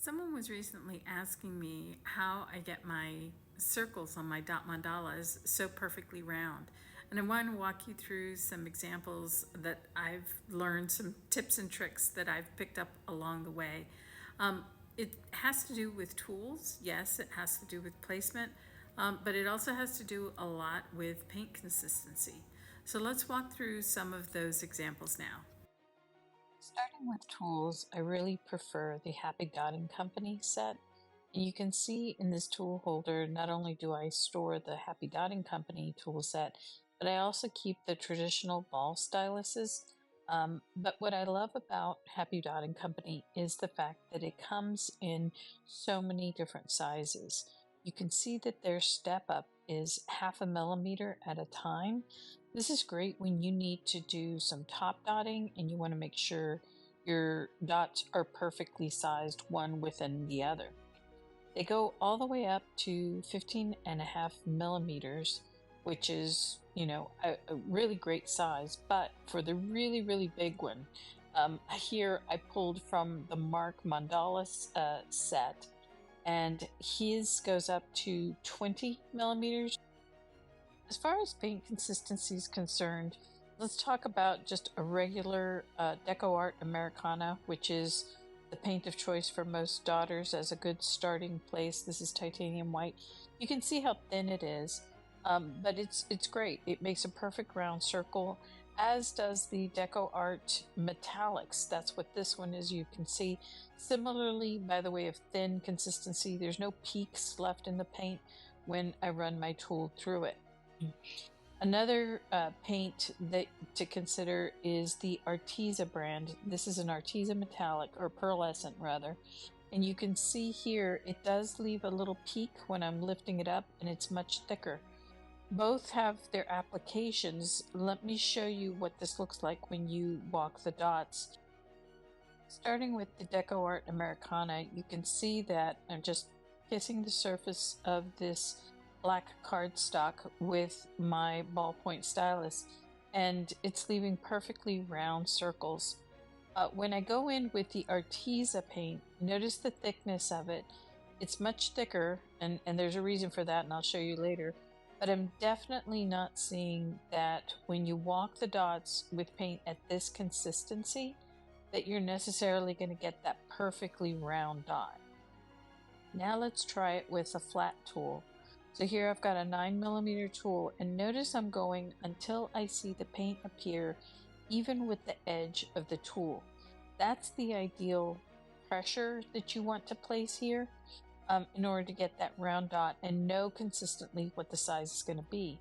Someone was recently asking me how I get my circles on my dot mandalas so perfectly round. And I want to walk you through some examples that I've learned, some tips and tricks that I've picked up along the way. It has to do with tools, yes, it has to do with placement, but it also has to do a lot with paint consistency. So let's walk through some of those examples now. Starting with tools, I really prefer the Happy Dotting Company set. And you can see in this tool holder, not only do I store the Happy Dotting Company tool set, but I also keep the traditional ball styluses. But what I love about Happy Dotting Company is the fact that it comes in so many different sizes. You can see that their step up is 0.5 mm at a time. This is great when you need to do some top dotting and you want to make sure your dots are perfectly sized one within the other. They go all the way up to 15.5 mm, which is, a really great size. But for the really, really big one, here I pulled from the Mark Mandalas set, and his goes up to 20 mm. As far as paint consistency is concerned, let's talk about just a regular DecoArt Americana, which is the paint of choice for most daughters as a good starting place. This is titanium white. You can see how thin it is, but it's great. It makes a perfect round circle, as does the DecoArt Metallics. That's what this one is. You can see similarly, by the way of thin consistency, there's no peaks left in the paint when I run my tool through it. Another paint that to consider is the Arteza brand. This is an Arteza metallic, or pearlescent rather. And you can see here it does leave a little peak when I'm lifting it up, and it's much thicker. Both have their applications. Let me show you what this looks like when you walk the dots. Starting with the DecoArt Americana, you can see that I'm just kissing the surface of this black cardstock with my ballpoint stylus, and it's leaving perfectly round circles. When I go in with the Arteza paint, notice the thickness of it. It's much thicker, and there's a reason for that, and I'll show you later. But I'm definitely not seeing that when you walk the dots with paint at this consistency, that you're necessarily going to get that perfectly round dot. Now let's try it with a flat tool. So here I've got a 9 mm tool, and notice I'm going until I see the paint appear even with the edge of the tool. That's the ideal pressure that you want to place here in order to get that round dot and know consistently what the size is going to be.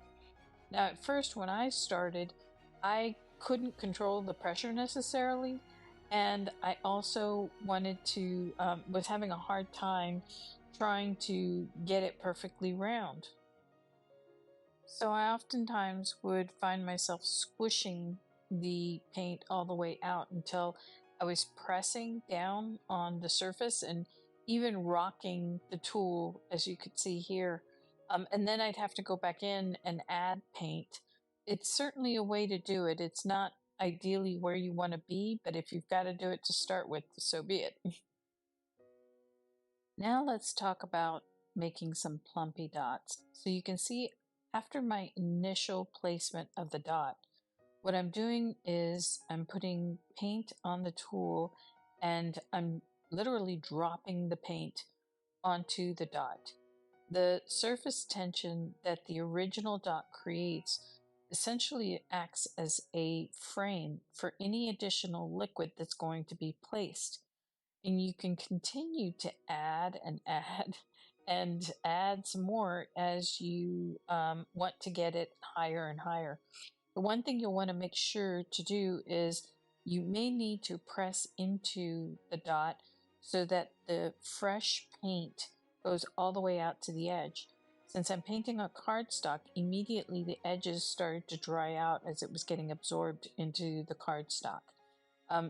Now at first when I started, I couldn't control the pressure necessarily, and I also was having a hard time trying to get it perfectly round. So I oftentimes would find myself squishing the paint all the way out until I was pressing down on the surface and even rocking the tool, as you could see here. And then I'd have to go back in and add paint. It's certainly a way to do it. It's not ideally where you want to be, but if you've got to do it to start with, so be it. Now let's talk about making some plumpy dots. So you can see after my initial placement of the dot, what I'm doing is I'm putting paint on the tool, and I'm literally dropping the paint onto the dot. The surface tension that the original dot creates essentially acts as a frame for any additional liquid that's going to be placed. And you can continue to add and add and add some more as you want to get it higher and higher. The one thing you'll want to make sure to do is you may need to press into the dot so that the fresh paint goes all the way out to the edge. Since I'm painting on cardstock, immediately the edges started to dry out as it was getting absorbed into the cardstock.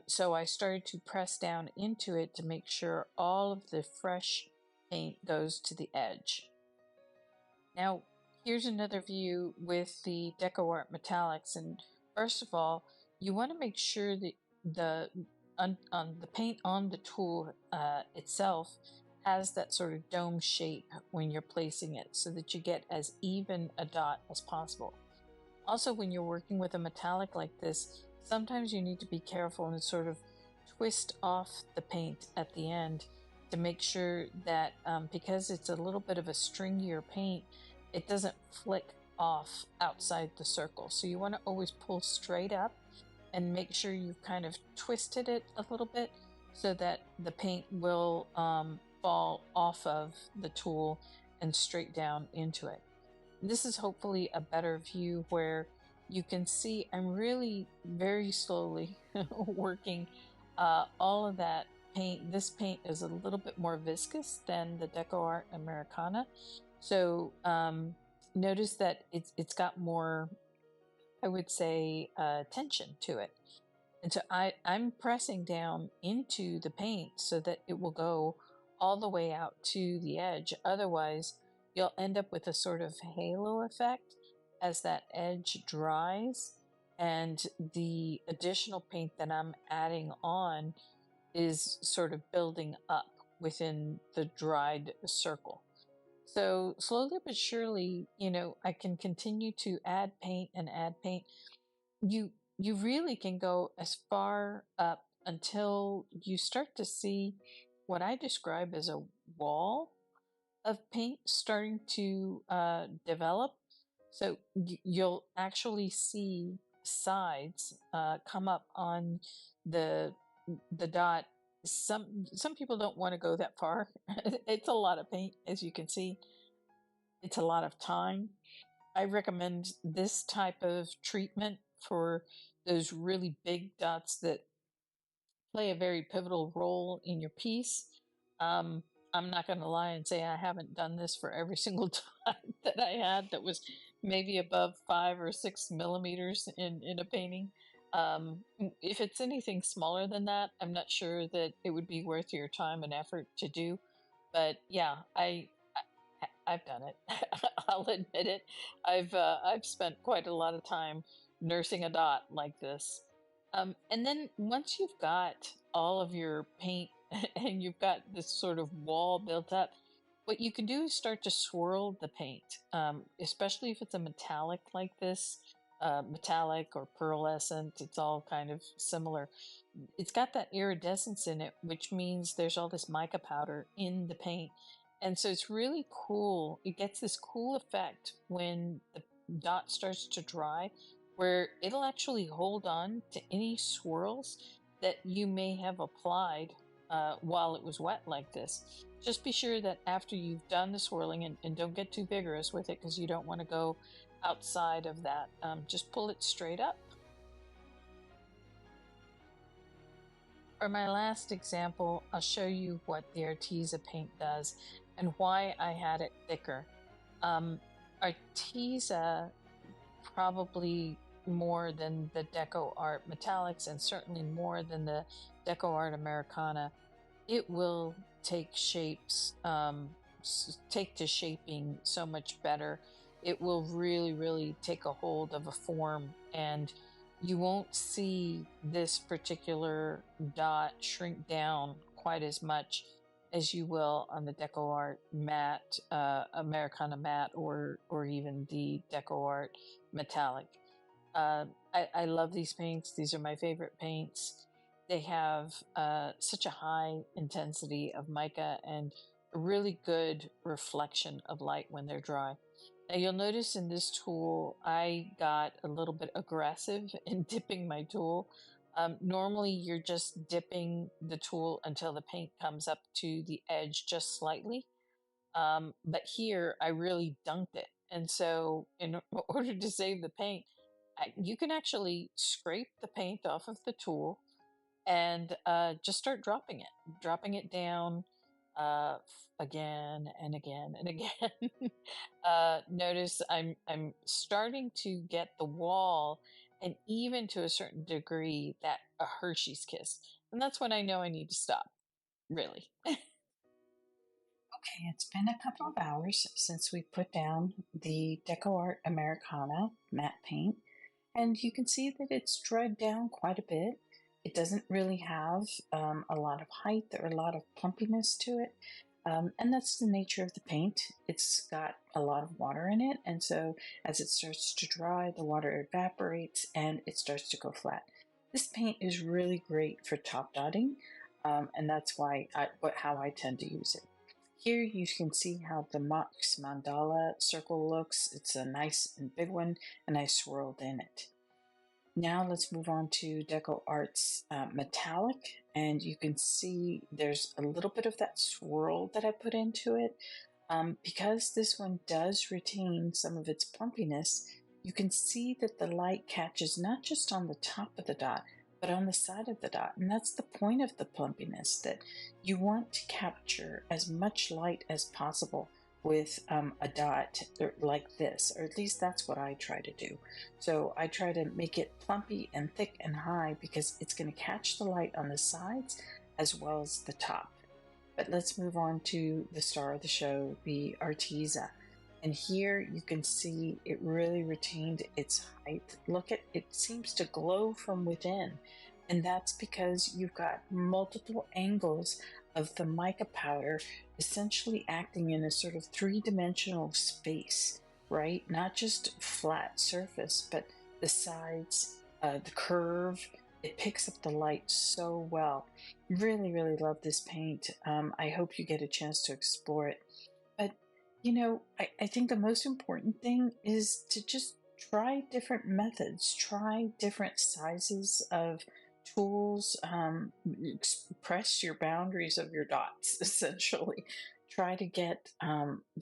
So I started to press down into it to make sure all of the fresh paint goes to the edge. Now, here's another view with the DecoArt Metallics. And first of all, you want to make sure that the on the paint on the tool itself has that sort of dome shape when you're placing it, so that you get as even a dot as possible. Also, when you're working with a metallic like this, sometimes you need to be careful and sort of twist off the paint at the end to make sure that because it's a little bit of a stringier paint, it doesn't flick off outside the circle. So you want to always pull straight up and make sure you've kind of twisted it a little bit so that the paint will fall off of the tool and straight down into it. This is hopefully a better view where you can see I'm really very slowly working all of that paint. This paint is a little bit more viscous than the DecoArt Americana. So notice that it's got more, I would say, tension to it. And so I'm pressing down into the paint so that it will go all the way out to the edge. Otherwise, you'll end up with a sort of halo effect as that edge dries, and the additional paint that I'm adding on is sort of building up within the dried circle. So slowly but surely, I can continue to add paint and add paint. You really can go as far up until you start to see what I describe as a wall of paint starting to develop. So you'll actually see sides come up on the the dot. Some people don't want to go that far. It's a lot of paint, as you can see. It's a lot of time. I recommend this type of treatment for those really big dots that play a very pivotal role in your piece. Um, I'm not going to lie and say I haven't done this for every single dot that I had that was maybe above 5 or 6 millimeters in a painting. If it's anything smaller than that, I'm not sure that it would be worth your time and effort to do. But yeah, I've done it. I'll admit it. I've spent quite a lot of time nursing a dot like this. And then once you've got all of your paint and you've got this sort of wall built up, what you can do is start to swirl the paint, especially if it's a metallic like this, metallic or pearlescent. It's all kind of similar. It's got that iridescence in it, which means there's all this mica powder in the paint. And so it's really cool. It gets this cool effect when the dot starts to dry, where it'll actually hold on to any swirls that you may have applied while it was wet like this. Just be sure that after you've done the swirling, and don't get too vigorous with it because you don't want to go outside of that, just pull it straight up. For my last example, I'll show you what the Arteza paint does and why I had it thicker. Arteza, probably more than the DecoArt Metallics and certainly more than the DecoArt Americana, it will take shapes, take to shaping so much better. It will really, really take a hold of a form, and you won't see this particular dot shrink down quite as much as you will on the DecoArt matte, Americana matte, or even the DecoArt metallic. I love these paints. These are my favorite paints. They have such a high intensity of mica and a really good reflection of light when they're dry. Now you'll notice in this tool, I got a little bit aggressive in dipping my tool. Normally you're just dipping the tool until the paint comes up to the edge just slightly. But here I really dunked it. And so in order to save the paint, you can actually scrape the paint off of the tool and just start dropping it down again and again and again. Notice I'm starting to get the wall, and even to a certain degree, that a Hershey's kiss, and that's when I know I need to stop. Really. Okay, it's been a couple of hours since we put down the DecoArt Americana matte paint, and you can see that it's dried down quite a bit. It doesn't really have a lot of height or a lot of plumpiness to it. And that's the nature of the paint. It's got a lot of water in it, and so as it starts to dry, the water evaporates and it starts to go flat. This paint is really great for top dotting, and that's how I tend to use it. Here you can see how the Mox Mandala circle looks. It's a nice and big one, and I swirled in it. Now let's move on to Deco Arts Metallic, and you can see there's a little bit of that swirl that I put into it. Because this one does retain some of its plumpiness, you can see that the light catches not just on the top of the dot, but on the side of the dot. And that's the point of the plumpiness, that you want to capture as much light as possible with a dot like this, or at least that's what I try to do. So I try to make it plumpy and thick and high because it's going to catch the light on the sides as well as the top. But let's move on to the star of the show, the Arteza. And here you can see it really retained its height. Look at it, seems to glow from within. And that's because you've got multiple angles of the mica powder essentially acting in a sort of three-dimensional space, right? Not just flat surface, but the sides, the curve. It picks up the light so well. Really, really love this paint. I hope you get a chance to explore it. But, I think the most important thing is to just try different methods, try different sizes of tools, press your boundaries of your dots, essentially. Try to get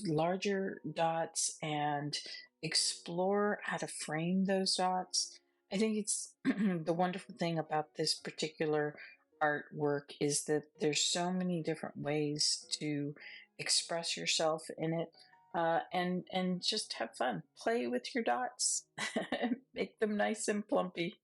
larger dots and explore how to frame those dots. I think it's the wonderful thing about this particular artwork is that there's so many different ways to express yourself in it, and just have fun. Play with your dots, make them nice and plumpy.